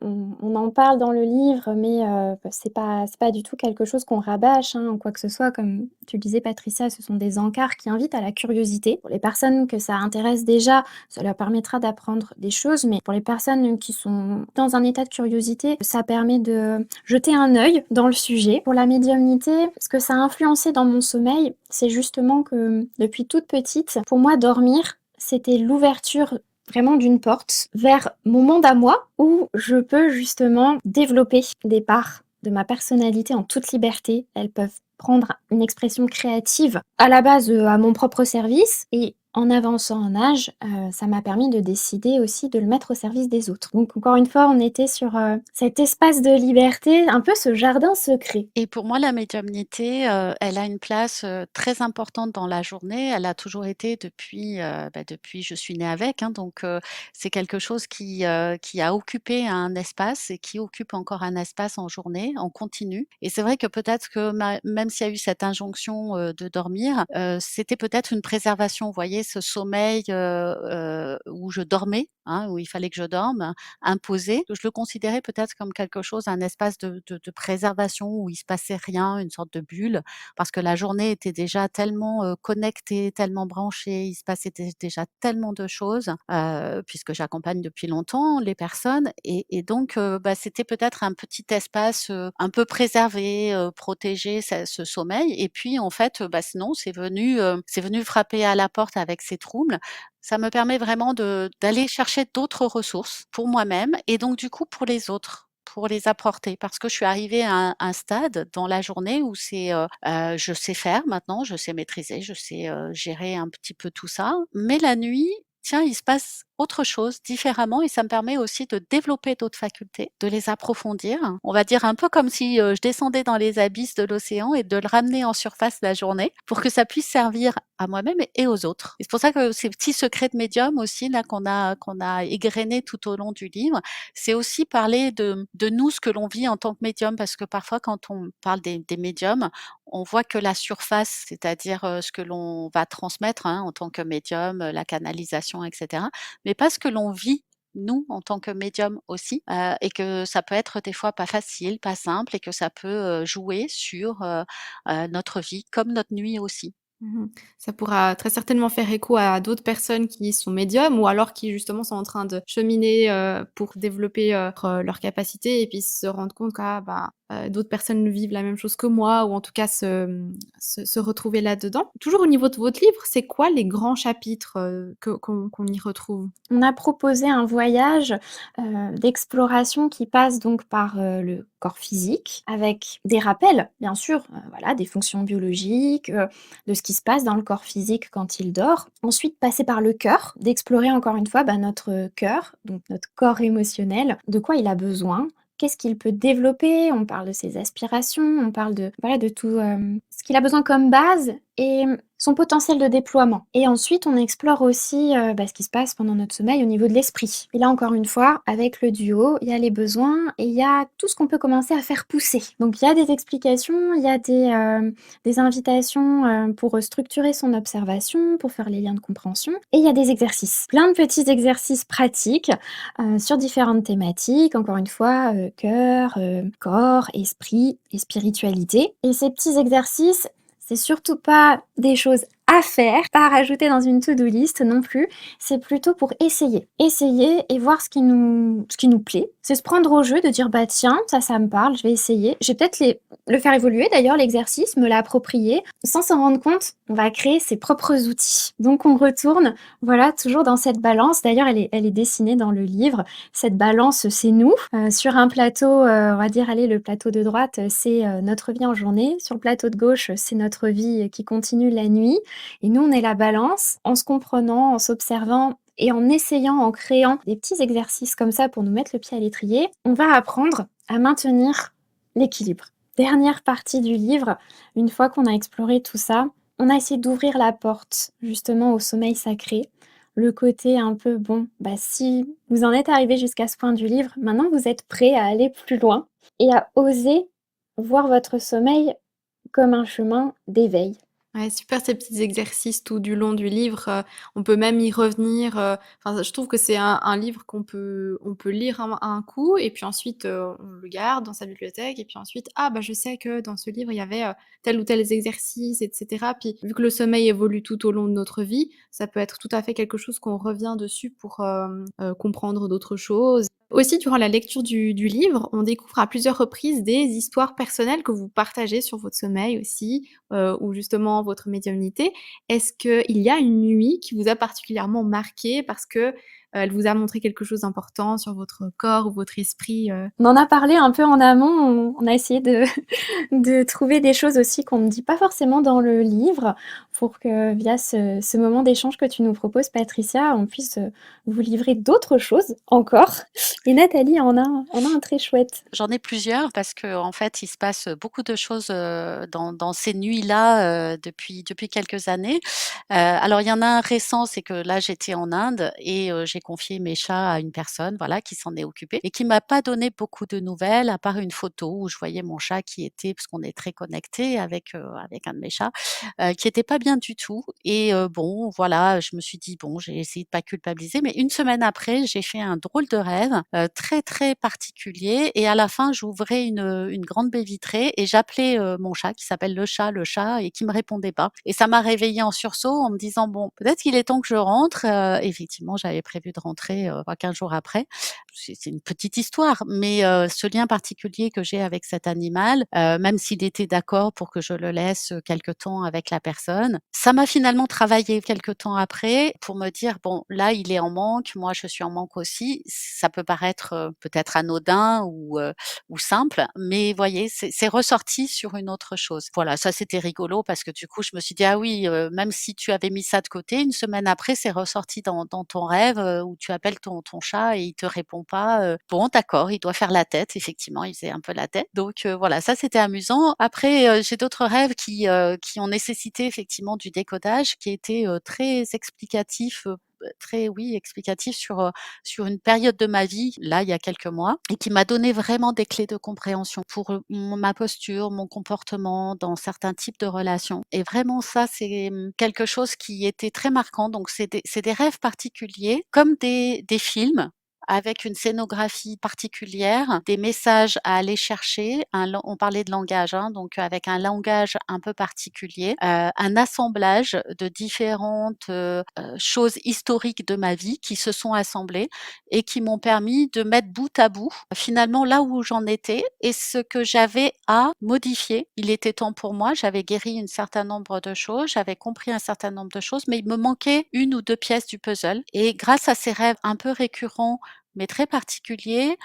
on en parle dans le livre, mais c'est pas du tout quelque chose qu'on rabâche, hein, ou quoi que ce soit. Comme tu le disais, Patricia, ce sont des encarts qui invitent à la curiosité. Pour les personnes que ça intéresse déjà, ça leur permettra d'apprendre des choses, mais pour les personnes qui sont dans un état de curiosité, ça permet de jeter un œil dans le sujet. Pour la médiumnité, ce que ça a influencé dans mon sommeil, c'est justement que depuis toute petite, pour moi, dormir, c'était l'ouverture vraiment d'une porte vers mon monde à moi où je peux justement développer des parts de ma personnalité en toute liberté. Elles peuvent prendre une expression créative à la base à mon propre service et En avançant en âge, ça m'a permis de décider aussi de le mettre au service des autres. Donc encore une fois, on était sur, cet espace de liberté, un peu ce jardin secret. Et pour moi, la médiumnité, elle a une place, très importante dans la journée. Elle a toujours été depuis je suis née avec, hein, donc c'est quelque chose qui a occupé un espace et qui occupe encore un espace en journée, en continu. Et c'est vrai que peut-être que même s'il y a eu cette injonction, de dormir, c'était peut-être une préservation. Vous voyez, ce sommeil, où je dormais, hein, où il fallait que je dorme, imposé. Je le considérais peut-être comme quelque chose, un espace de préservation où il se passait rien, une sorte de bulle, parce que la journée était déjà tellement, connectée, tellement branchée, il se passait déjà tellement de choses, puisque j'accompagne depuis longtemps les personnes et donc c'était peut-être un petit espace, un peu préservé, protégé, ce sommeil et puis en fait, sinon c'est venu frapper à la porte avec ses troubles. Ça me permet vraiment d'aller chercher d'autres ressources pour moi-même et donc du coup pour les autres, pour les apporter. Parce que je suis arrivée à un stade dans la journée où je sais faire maintenant, je sais maîtriser, je sais, gérer un petit peu tout ça. Mais la nuit, tiens, il se passe autre chose différemment et ça me permet aussi de développer d'autres facultés, de les approfondir. On va dire un peu comme si, je descendais dans les abysses de l'océan et de le ramener en surface la journée pour que ça puisse servir à moi-même et aux autres. Et c'est pour ça que ces petits secrets de médium aussi là qu'on a égrenés tout au long du livre, c'est aussi parler de nous, ce que l'on vit en tant que médium. Parce que parfois quand on parle des médiums, on voit que la surface, c'est-à-dire, ce que l'on va transmettre, hein, en tant que médium, la canalisation et cetera, mais pas ce que l'on vit, nous, en tant que médium aussi, et que ça peut être des fois pas facile, pas simple et que ça peut, jouer sur, notre vie comme notre nuit aussi. Mmh. Ça pourra très certainement faire écho à d'autres personnes qui sont médiums ou alors qui justement sont en train de cheminer, pour développer, leurs capacités et puis se rendre compte d'autres personnes vivent la même chose que moi ou en tout cas se retrouver là-dedans. Toujours au niveau de votre livre, c'est quoi les grands chapitres, qu'on y retrouve? On a proposé un voyage, d'exploration qui passe donc par, le corps physique avec des rappels, bien sûr, voilà, des fonctions biologiques, de ce qui se passe dans le corps physique quand il dort. Ensuite, passer par le cœur, d'explorer encore une fois, notre cœur, donc notre corps émotionnel, de quoi il a besoin, qu'est-ce qu'il peut développer. On parle de ses aspirations, on parle de voilà, de tout, ce qu'il a besoin comme base et son potentiel de déploiement. Et ensuite, on explore aussi, ce qui se passe pendant notre sommeil au niveau de l'esprit. Et là, encore une fois, avec le duo, il y a les besoins et il y a tout ce qu'on peut commencer à faire pousser. Donc il y a des explications, il y a des invitations, pour, structurer son observation, pour faire les liens de compréhension et il y a des exercices. Plein de petits exercices pratiques, sur différentes thématiques, encore une fois, cœur, corps, esprit et spiritualité. Et ces petits exercices, c'est surtout pas des choses à faire, pas à rajouter dans une to-do list non plus, c'est plutôt pour essayer. Essayer et voir ce qui nous plaît. C'est se prendre au jeu, de dire: «Bah tiens, ça me parle, je vais essayer». Je vais peut-être le faire évoluer d'ailleurs l'exercice, me l'approprier. Sans s'en rendre compte, on va créer ses propres outils. Donc on retourne, voilà, toujours dans cette balance. D'ailleurs, elle est dessinée dans le livre. Cette balance, c'est nous. Sur un plateau, on va dire, allez, le plateau de droite, c'est, notre vie en journée. Sur le plateau de gauche, c'est notre vie qui continue la nuit. Et nous, on est la balance, en se comprenant, en s'observant et en essayant, en créant des petits exercices comme ça pour nous mettre le pied à l'étrier, on va apprendre à maintenir l'équilibre. Dernière partie du livre, une fois qu'on a exploré tout ça, on a essayé d'ouvrir la porte justement au sommeil sacré. Le côté un peu, bon, si vous en êtes arrivé jusqu'à ce point du livre, maintenant vous êtes prêt à aller plus loin et à oser voir votre sommeil comme un chemin d'éveil. Ouais, super ces petits exercices tout du long du livre, on peut même y revenir, enfin je trouve que c'est un livre on peut lire un coup et puis ensuite, on le garde dans sa bibliothèque et puis ensuite: «Ah je sais que dans ce livre il y avait, tel ou tel exercice» et cetera. Puis vu que le sommeil évolue tout au long de notre vie, ça peut être tout à fait quelque chose qu'on revient dessus pour, comprendre d'autres choses. Aussi durant la lecture du livre, on découvre à plusieurs reprises des histoires personnelles que vous partagez sur votre sommeil aussi, ou justement votre médiumnité. Est-ce qu'il y a une nuit qui vous a particulièrement marqué parce que, Elle vous a montré quelque chose d'important sur votre corps ou votre esprit? On en a parlé un peu en amont, on a essayé de de trouver des choses aussi qu'on ne dit pas forcément dans le livre, pour que via ce moment d'échange que tu nous proposes, Patricia, on puisse, vous livrer d'autres choses encore. Et Nathalie en a un très chouette. J'en ai plusieurs parce qu'en fait, il se passe beaucoup de choses, dans ces nuits-là, depuis quelques années. Alors il y en a un récent, c'est que là, j'étais en Inde et j'ai confié mes chats à une personne, voilà, qui s'en est occupée et qui m'a pas donné beaucoup de nouvelles à part une photo où je voyais mon chat qui était parce qu'on est très connectés avec un de mes chats, qui était pas bien du tout et bon, voilà, je me suis dit: «Bon», j'ai essayé de pas culpabiliser, mais une semaine après, j'ai fait un drôle de rêve, très, très particulier et à la fin, j'ouvrais une grande baie vitrée et j'appelais, mon chat qui s'appelle le chat et qui me répondait pas et ça m'a réveillée en sursaut en me disant: «Bon, peut-être qu'il est temps que je rentre». Effectivement, j'avais prévu de rentrer, 15 jours après. C'est une petite histoire, mais ce lien particulier que j'ai avec cet animal, même s'il était d'accord pour que je le laisse, quelque temps avec la personne, ça m'a finalement travaillé quelque temps après pour me dire: «Bon, là, il est en manque, moi, je suis en manque aussi». Ça peut paraître, peut-être anodin ou simple, mais voyez, c'est ressorti sur une autre chose. Voilà, ça, c'était rigolo parce que du coup, je me suis dit: «Ah oui, même si tu avais mis ça de côté, une semaine après, c'est ressorti dans ton rêve, où tu appelles ton chat et il te répond pas, bon d'accord, il doit faire la tête». Effectivement, il faisait un peu la tête. Donc voilà, ça, c'était amusant. Après, j'ai d'autres rêves qui ont nécessité effectivement du décodage, qui étaient, très explicatifs, très oui, explicatifs sur une période de ma vie, là, il y a quelques mois et qui m'a donné vraiment des clés de compréhension pour, ma posture, mon comportement dans certains types de relations et vraiment ça, c'est, quelque chose qui était très marquant. Donc c'est des rêves particuliers comme des films avec une scénographie particulière, des messages à aller chercher, on parlait de langage, hein, donc avec un langage un peu particulier, un assemblage de différentes, choses historiques de ma vie qui se sont assemblées et qui m'ont permis de mettre bout à bout, finalement, là où j'en étais et ce que j'avais à modifier. Il était temps pour moi, j'avais guéri un certain nombre de choses, j'avais compris un certain nombre de choses, mais il me manquait une ou 2 pièces du puzzle et grâce à ces rêves un peu récurrents, mais très particuliers,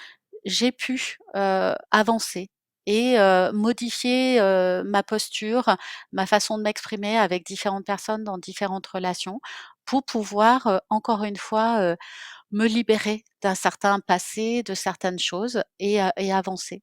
j'ai pu, avancer et modifier, ma posture, ma façon de m'exprimer avec différentes personnes dans différentes relations pour pouvoir, encore une fois, me libérer d'un certain passé, de certaines choses et avancer.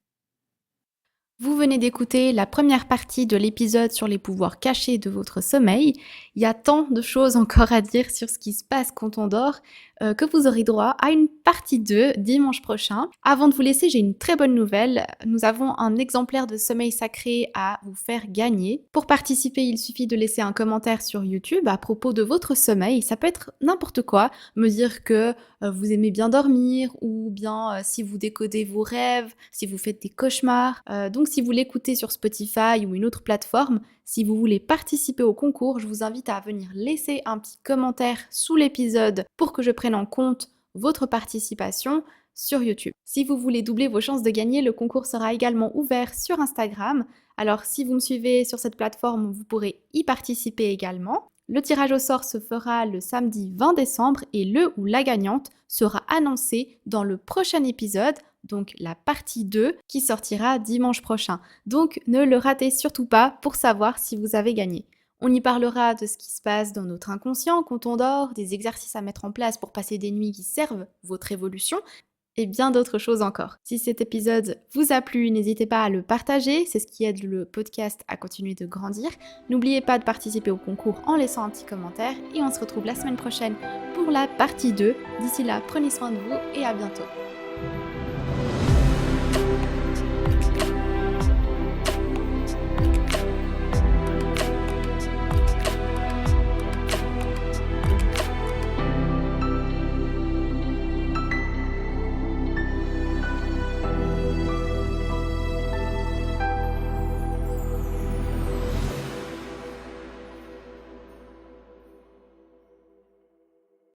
Vous venez d'écouter la première partie de l'épisode sur les pouvoirs cachés de votre sommeil. Il y a tant de choses encore à dire sur ce qui se passe quand on dort que vous aurez droit à une partie 2 dimanche prochain. Avant de vous laisser, j'ai une très bonne nouvelle. Nous avons un exemplaire de Sommeil Sacré à vous faire gagner. Pour participer, il suffit de laisser un commentaire sur YouTube à propos de votre sommeil. Ça peut être n'importe quoi. Me dire que vous aimez bien dormir ou bien si vous décodez vos rêves, si vous faites des cauchemars. Donc si vous l'écoutez sur Spotify ou une autre plateforme, si vous voulez participer au concours, je vous invite à venir laisser un petit commentaire sous l'épisode pour que je prenne en compte votre participation sur YouTube. Si vous voulez doubler vos chances de gagner, le concours sera également ouvert sur Instagram. Alors si vous me suivez sur cette plateforme, vous pourrez y participer également. Le tirage au sort se fera le samedi 20 décembre et le ou la gagnante sera annoncée dans le prochain épisode, donc la partie 2 qui sortira dimanche prochain. Donc ne le ratez surtout pas pour savoir si vous avez gagné. On y parlera de ce qui se passe dans notre inconscient quand on dort, des exercices à mettre en place pour passer des nuits qui servent votre évolution, et bien d'autres choses encore. Si cet épisode vous a plu, n'hésitez pas à le partager, c'est ce qui aide le podcast à continuer de grandir. N'oubliez pas de participer au concours en laissant un petit commentaire et on se retrouve la semaine prochaine pour la partie 2. D'ici là, prenez soin de vous et à bientôt.